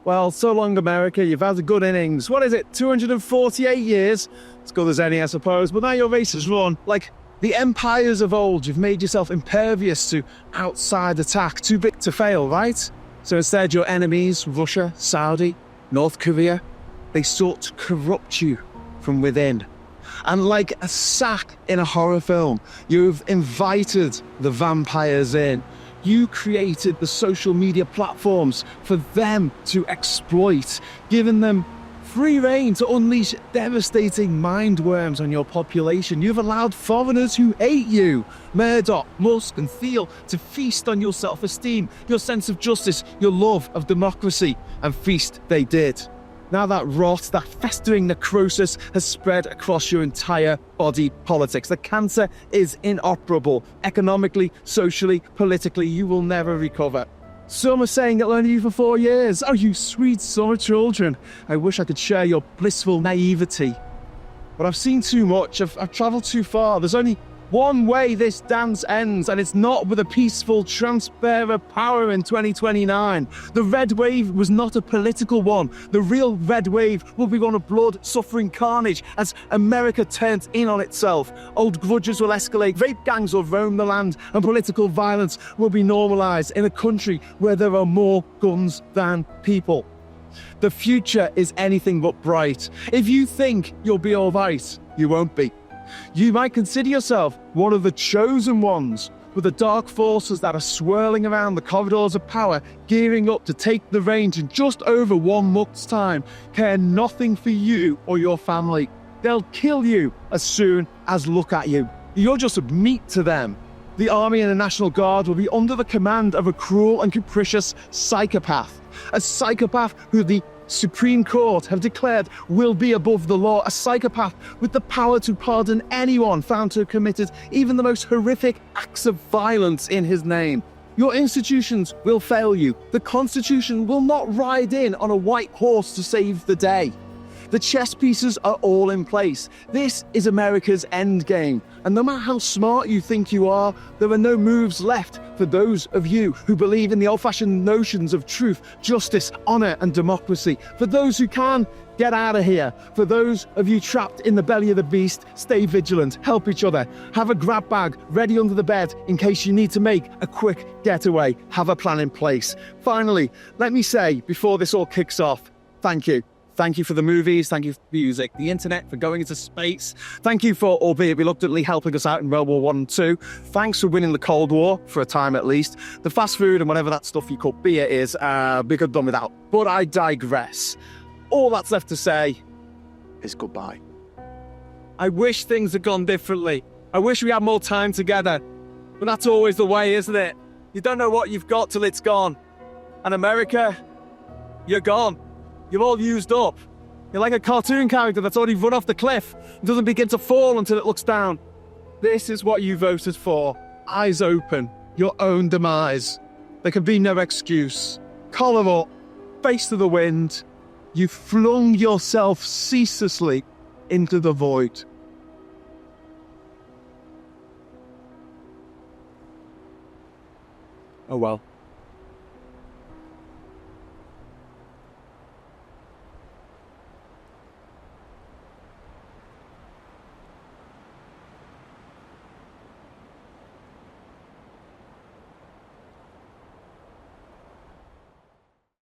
Well, so long, America. You've had a good innings. What is it, 248 years? As good as any, I suppose. But now your race is run. Like the empires of old, you've made yourself impervious to outside attack, too big to fail, right? So instead, your enemies, Russia, Saudi, North Korea, they sought to corrupt you from within. And like a sack in a horror film, you've invited the vampires in. You created the social media platforms for them to exploit, giving them free rein to unleash devastating mind worms on your population. You've allowed foreigners who hate you, Murdoch, Musk and Thiel, to feast on your self-esteem, your sense of justice, your love of democracy, and feast they did. Now that rot, that festering necrosis has spread across your entire body politics. The cancer is inoperable. Economically, socially, politically, you will never recover. Some are saying it'll only be for 4 years. Oh, you sweet summer children. I wish I could share your blissful naivety. But I've seen too much. I've travelled too far. There's only one way this dance ends, and it's not with a peaceful transfer of power in 2029. The red wave was not a political one. The real red wave will be one of blood, suffering, carnage as America turns in on itself. Old grudges will escalate, rape gangs will roam the land, and political violence will be normalised in a country where there are more guns than people. The future is anything but bright. If you think you'll be all right, you won't be. You might consider yourself one of the chosen ones, with the dark forces that are swirling around the corridors of power, gearing up to take the reins in just over 1 month's time, care nothing for you or your family. They'll kill you as soon as look at you. You're just meat to them. The Army and the National Guard will be under the command of a cruel and capricious psychopath. A psychopath who the Supreme Court have declared will be above the law. A psychopath with the power to pardon anyone found to have committed even the most horrific acts of violence in his name. Your institutions will fail you. The Constitution will not ride in on a white horse to save the day. The chess pieces are all in place. This is America's endgame. And no matter how smart you think you are, there are no moves left for those of you who believe in the old-fashioned notions of truth, justice, honor, and democracy. For those who can, get out of here. For those of you trapped in the belly of the beast, stay vigilant, help each other. Have a grab bag ready under the bed in case you need to make a quick getaway. Have a plan in place. Finally, let me say, before this all kicks off, thank you. Thank you for the movies, thank you for the music, the internet, for going into space. Thank you for, albeit reluctantly, helping us out in World War I and II. Thanks for winning the Cold War, for a time at least. The fast food and whatever that stuff you call beer is, we could have done without. But I digress. All that's left to say is goodbye. I wish things had gone differently. I wish we had more time together. But that's always the way, isn't it? You don't know what you've got till it's gone. And America, you're gone. You're all used up. You're like a cartoon character that's already run off the cliff and doesn't begin to fall until it looks down. This is what you voted for. Eyes open. Your own demise. There can be no excuse. Collar up. Face to the wind. You flung yourself ceaselessly into the void. Oh well.